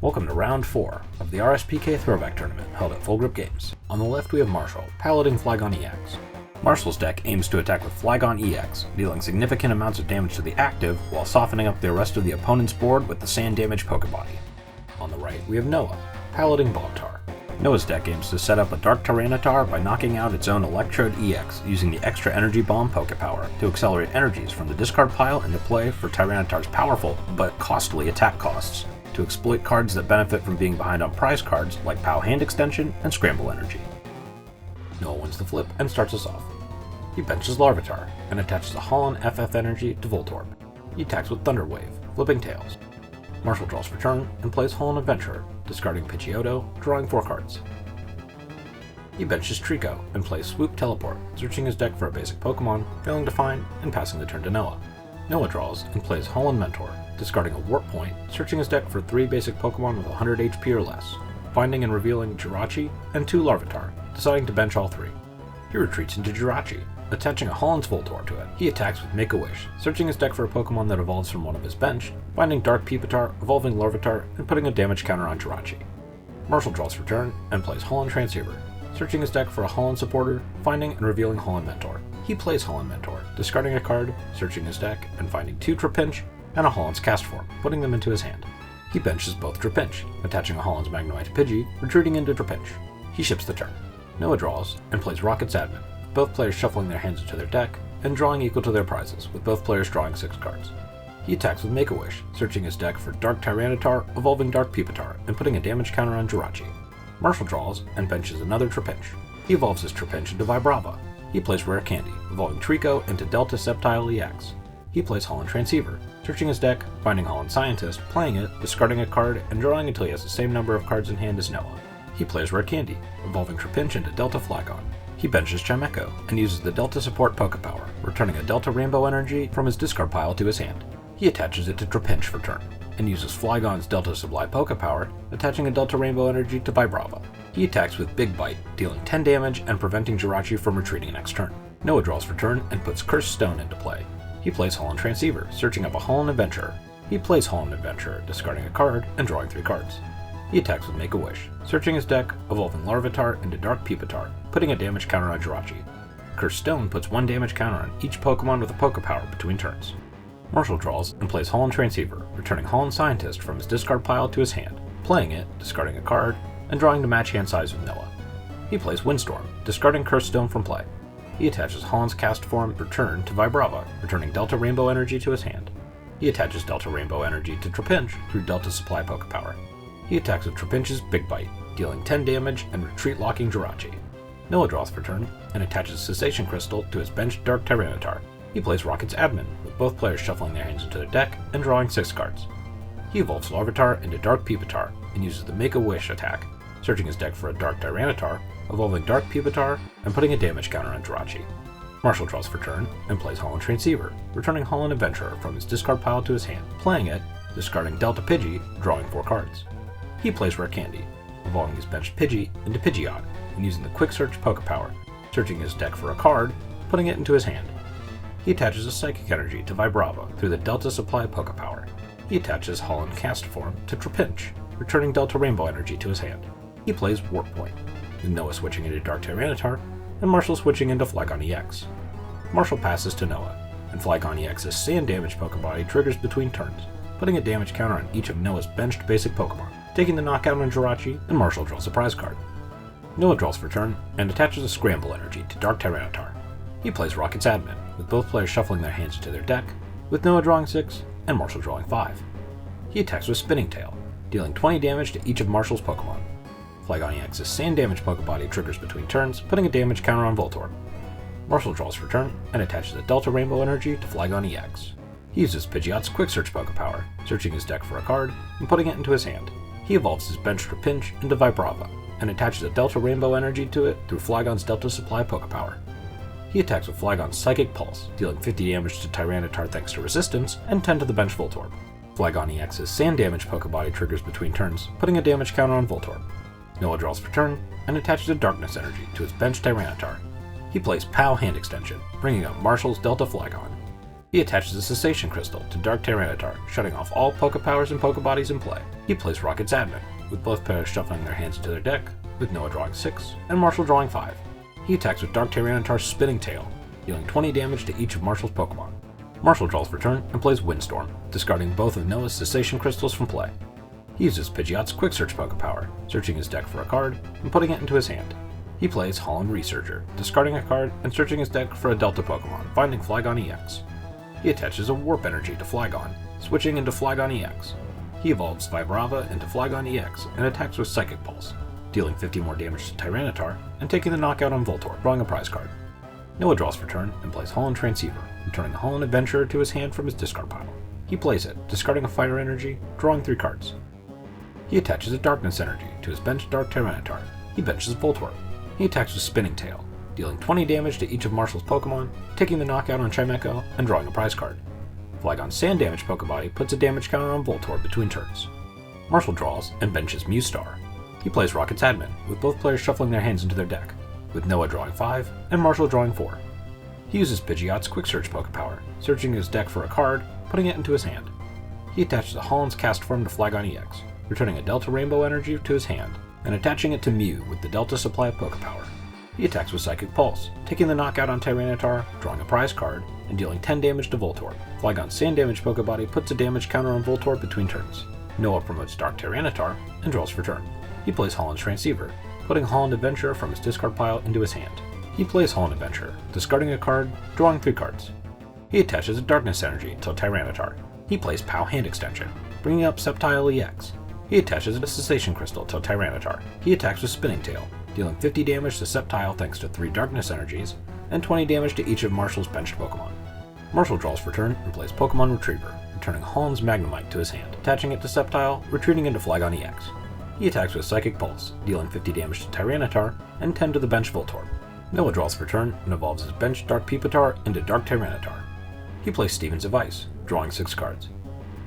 Welcome to round 4 of the RSPK Throwback tournament held at Full Grip Games. On the left we have Marshall, piloting Flygon EX. Marshall's deck aims to attack with Flygon EX, dealing significant amounts of damage to the active while softening up the rest of the opponent's board with the sand damage Pokebody. On the right we have Noah, piloting Bombtar. Noah's deck aims to set up a Dark Tyranitar by knocking out its own Electrode EX using the extra Energy Bomb Pokepower to accelerate energies from the discard pile into play for Tyranitar's powerful but costly attack costs, to exploit cards that benefit from being behind on prize cards like POW Hand Extension and Scramble Energy. Noah wins the flip and starts us off. He benches Larvitar and attaches a Holland FF Energy to Voltorb. He attacks with Thunder Wave, flipping tails. Marshall draws for turn and plays Holland Adventurer, discarding Pidgeotto, drawing 4 cards. He benches Trico and plays Swoop Teleport, searching his deck for a basic Pokemon, failing to find, and passing the turn to Noah. Noah draws and plays Holland Mentor, discarding a Warp Point, searching his deck for 3 basic Pokemon with 100 HP or less, finding and revealing Jirachi and 2 Larvitar, deciding to bench all 3. He retreats into Jirachi, attaching a Holland's Voltorb to it. He attacks with Make-A-Wish, searching his deck for a Pokemon that evolves from one of his bench, finding Dark Pupitar, evolving Larvitar, and putting a damage counter on Jirachi. Marshall draws for turn and plays Holland Transceiver, searching his deck for a Holland Supporter, finding and revealing Holland Mentor. He plays Holland Mentor, discarding a card, searching his deck, and finding 2 Trapinch and a Holland's Cast Form, putting them into his hand. He benches both Trapinch, attaching a Holland's Magnemite to Pidgey, retreating into Trapinch. He ships the turn. Noah draws and plays Rocket's Admin, both players shuffling their hands into their deck and drawing equal to their prizes, with both players drawing 6 cards. He attacks with Make-A-Wish, searching his deck for Dark Tyranitar, evolving Dark Pupitar, and putting a damage counter on Jirachi. Marshall draws and benches another Trapinch. He evolves his Trapinch into Vibrava. He plays Rare Candy, evolving Trico into Delta Sceptile EX. He plays Holland Transceiver, searching his deck, finding Holland Scientist, playing it, discarding a card, and drawing until he has the same number of cards in hand as Noah. He plays Rare Candy, evolving Trapinch into Delta Flygon. He benches Chimecho, and uses the Delta Support Pokepower, returning a Delta Rainbow Energy from his discard pile to his hand. He attaches it to Trapinch for turn, and uses Flygon's Delta Supply Pokepower, attaching a Delta Rainbow Energy to Vibrava. He attacks with Big Bite, dealing 10 damage and preventing Jirachi from retreating next turn. Noah draws for turn and puts Cursed Stone into play. He plays Holland Transceiver, searching up a Holland Adventurer. He plays Holland Adventurer, discarding a card and drawing 3 cards. He attacks with Make-A-Wish, searching his deck, evolving Larvitar into Dark Pupitar, putting a damage counter on Jirachi. Cursed Stone puts 1 damage counter on each Pokemon with a Pokepower between turns. Marshall draws and plays Holland Transceiver, returning Holland Scientist from his discard pile to his hand, playing it, discarding a card, and drawing to match hand size with Noah. He plays Windstorm, discarding Cursed Stone from play. He attaches Holland's Cast Form return to Vibrava, returning Delta Rainbow Energy to his hand. He attaches Delta Rainbow Energy to Trapinch through Delta Supply Pokepower. He attacks with Trapinch's Big Bite, dealing 10 damage and retreat-locking Jirachi. Noah draws for turn and attaches Cessation Crystal to his benched Dark Tyranitar. He plays Rocket's Admin, with both players shuffling their hands into their deck and drawing 6 cards. He evolves Larvitar into Dark Pupitar and uses the Make-A-Wish attack, searching his deck for a Dark Tyranitar, evolving Dark Pupitar, and putting a damage counter on Jirachi. Marshall draws for turn and plays Holland Transceiver, returning Holland Adventurer from his discard pile to his hand, playing it, discarding Delta Pidgey, drawing 4 cards. He plays Rare Candy, evolving his benched Pidgey into Pidgeot, and using the Quick Search Pokepower, searching his deck for a card, putting it into his hand. He attaches a Psychic Energy to Vibrava through the Delta Supply Pokepower. He attaches Holland Cast Form to Trapinch, returning Delta Rainbow Energy to his hand. He plays Warp Point, with Noah switching into Dark Tyranitar, and Marshall switching into Flygon EX. Marshall passes to Noah, and Flygon EX's Sand Damage Pokebody triggers between turns, putting a damage counter on each of Noah's benched basic Pokemon, taking the knockout on Jirachi, and Marshall draws a prize card. Noah draws for turn and attaches a Scramble Energy to Dark Tyranitar. He plays Rocket's Admin, with both players shuffling their hands into their deck, with Noah drawing 6 and Marshall drawing 5. He attacks with Spinning Tail, dealing 20 damage to each of Marshall's Pokemon. Flygon EX's Sand Damage Pokebody triggers between turns, putting a damage counter on Voltorb. Marshall draws for turn and attaches a Delta Rainbow Energy to Flygon EX. He uses Pidgeot's Quick Search Pokepower, searching his deck for a card and putting it into his hand. He evolves his benched Trapinch into Vibrava, and attaches a Delta Rainbow Energy to it through Flygon's Delta Supply Pokepower. He attacks with Flygon's Psychic Pulse, dealing 50 damage to Tyranitar thanks to resistance, and 10 to the bench Voltorb. Flygon EX's Sand Damage Pokebody triggers between turns, putting a damage counter on Voltorb. Noah draws for turn, and attaches a Darkness Energy to his bench Tyranitar. He plays POW Hand Extension, bringing up Marshall's Delta Flygon. He attaches a Cessation Crystal to Dark Tyranitar, shutting off all Poke Powers and Poke Bodies in play. He plays Rocket's Admin, with both players shuffling their hands into their deck, with Noah drawing 6 and Marshall drawing 5. He attacks with Dark Tyranitar's Spinning Tail, dealing 20 damage to each of Marshall's Pokemon. Marshall draws for turn and plays Windstorm, discarding both of Noah's Cessation Crystals from play. He uses Pidgeot's Quick Search Poke Power, searching his deck for a card and putting it into his hand. He plays Holland Researcher, discarding a card and searching his deck for a Delta Pokemon, finding Flygon EX. He attaches a Warp Energy to Flygon, switching into Flygon EX. He evolves Vibrava into Flygon EX and attacks with Psychic Pulse, dealing 50 more damage to Tyranitar and taking the knockout on Voltorb, drawing a prize card. Noah draws for turn and plays Holland Transceiver, returning the Holland Adventurer to his hand from his discard pile. He plays it, discarding a Fire Energy, drawing 3 cards. He attaches a Darkness Energy to his benched Dark Tyranitar. He benches Voltorb. He attacks with Spinning Tail, dealing 20 damage to each of Marshall's Pokemon, taking the knockout on Chimecho, and drawing a prize card. Flygon's Sand Damage Pokebody puts a damage counter on Voltorb between turns. Marshall draws and benches Mewstar. He plays Rocket's Admin, with both players shuffling their hands into their deck, with Noah drawing 5 and Marshall drawing 4. He uses Pidgeot's Quick Search Poke Power, searching his deck for a card, putting it into his hand. He attaches a Holland's Cast Form to Flygon EX, returning a Delta Rainbow Energy to his hand, and attaching it to Mew with the Delta Supply Poke Power. He attacks with Psychic Pulse, taking the knockout on Tyranitar, drawing a prize card, and dealing 10 damage to Voltorb. Flygon's Sand Damage Pokebody puts a damage counter on Voltorb between turns. Noah promotes Dark Tyranitar and draws for turn. He plays Holland's Transceiver, putting Holland Adventurer from his discard pile into his hand. He plays Holland Adventurer, discarding a card, drawing 3 cards. He attaches a Darkness Energy to Tyranitar. He plays POW Hand Extension, bringing up Sceptile EX. He attaches a Cessation Crystal to Tyranitar. He attacks with Spinning Tail, dealing 50 damage to Sceptile thanks to 3 Darkness Energies, and 20 damage to each of Marshall's benched Pokemon. Marshall draws for turn and plays Pokemon Retriever, returning Holland's Magnemite to his hand, attaching it to Sceptile, retreating into Flygon EX. He attacks with Psychic Pulse, dealing 50 damage to Tyranitar, and 10 to the bench Voltorb. Noah draws for turn and evolves his bench Dark Peepatar into Dark Tyranitar. He plays Stevens of Ice, drawing 6 cards.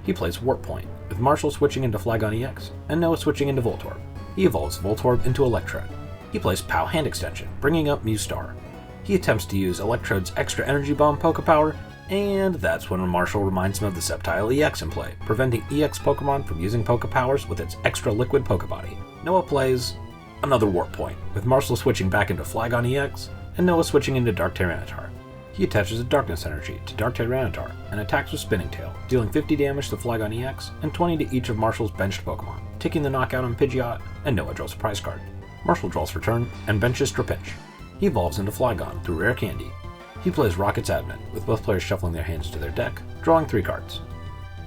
He plays Warp Point, with Marshall switching into Flygon EX, and Noah switching into Voltorb. He evolves Voltorb into Electrode. He plays POW Hand Extension, bringing up Mewstar. He attempts to use Electrode's Extra Energy Bomb Poke Power, and that's when Marshall reminds him of the Sceptile EX in play, preventing EX Pokemon from using Poke Powers with its extra liquid Pokebody. Noah plays another Warp Point, with Marshall switching back into Flygon EX, and Noah switching into Dark Tyranitar. He attaches a Darkness Energy to Dark Tyranitar and attacks with Spinning Tail, dealing 50 damage to Flygon EX and 20 to each of Marshall's benched Pokemon, taking the knockout on Pidgeot, and Noah draws a prize card. Marshall draws for turn and benches Trapinch. He evolves into Flygon through Rare Candy. He plays Rocket's Admin, with both players shuffling their hands to their deck, drawing 3 cards.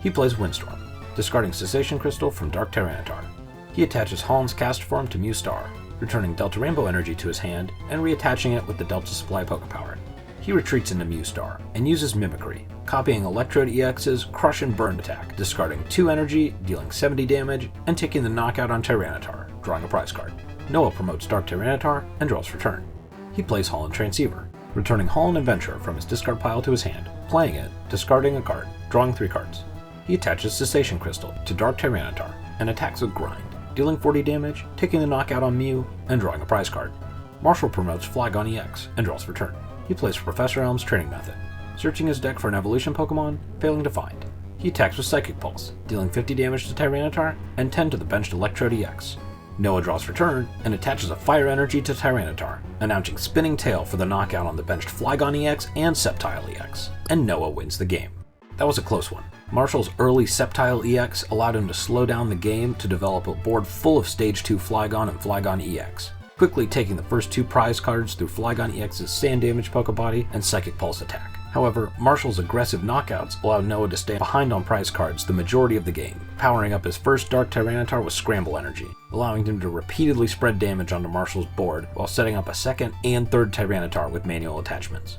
He plays Windstorm, discarding Cessation Crystal from Dark Tyranitar. He attaches Holland's Cast Form to Mewstar, returning Delta Rainbow Energy to his hand and reattaching it with the Delta Supply Poke Power. He retreats into Mewstar and uses Mimicry, copying Electrode EX's Crush and Burn attack, discarding 2 energy, dealing 70 damage, and taking the knockout on Tyranitar, drawing a prize card. Noah promotes Dark Tyranitar and draws for turn. He plays Holland Transceiver, returning Holland Adventurer from his discard pile to his hand, playing it, discarding a card, drawing 3 cards. He attaches Cessation Crystal to Dark Tyranitar and attacks with Grind, dealing 40 damage, taking the knockout on Mew, and drawing a prize card. Marshall promotes Flygon EX and draws for turn. He plays Professor Elm's Training Method, searching his deck for an evolution Pokemon, failing to find. He attacks with Psychic Pulse, dealing 50 damage to Tyranitar and 10 to the benched Electrode EX. Noah draws for turn and attaches a Fire Energy to Tyranitar, announcing Spinning Tail for the knockout on the benched Flygon EX and Sceptile EX, and Noah wins the game. That was a close one. Marshall's early Sceptile EX allowed him to slow down the game to develop a board full of Stage 2 Flygon and Flygon EX, quickly taking the first 2 prize cards through Flygon EX's Sand Damage Pokebody and Psychic Pulse attack. However, Marshall's aggressive knockouts allowed Noah to stay behind on prize cards the majority of the game, powering up his first Dark Tyranitar with Scramble Energy, allowing him to repeatedly spread damage onto Marshall's board while setting up a second and third Tyranitar with manual attachments.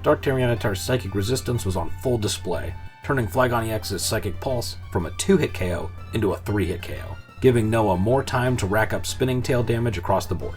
Dark Tyranitar's Psychic Resistance was on full display, turning Flygon EX's Psychic Pulse from a 2-hit KO into a 3-hit KO, giving Noah more time to rack up Spinning Tail damage across the board.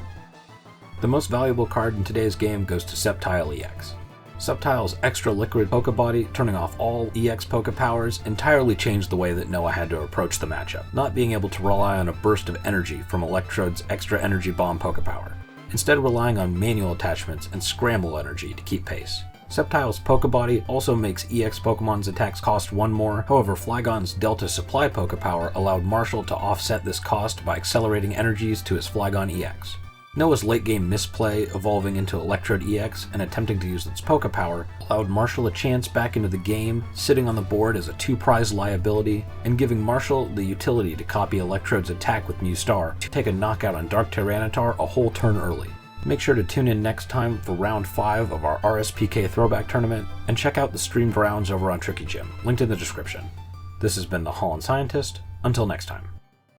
The most valuable card in today's game goes to Sceptile EX. Sceptile's extra liquid Pokebody, turning off all EX Poke Powers, entirely changed the way that Noah had to approach the matchup, not being able to rely on a burst of energy from Electrode's Extra Energy Bomb Poke Power, instead relying on manual attachments and Scramble Energy to keep pace. Sceptile's Pokebody also makes EX Pokemon's attacks cost 1 more, however Flygon's Delta Supply Pokepower allowed Marshall to offset this cost by accelerating energies to his Flygon EX. Noah's late-game misplay, evolving into Electrode EX and attempting to use its Pokepower, allowed Marshall a chance back into the game, sitting on the board as a 2-prize liability, and giving Marshall the utility to copy Electrode's attack with Mew Star to take a knockout on Dark Tyranitar a whole turn early. Make sure to tune in next time for round 5 of our RSPK Throwback Tournament, and check out the streamed rounds over on Tricky Gym, linked in the description. This has been the Holland Scientist. Until next time.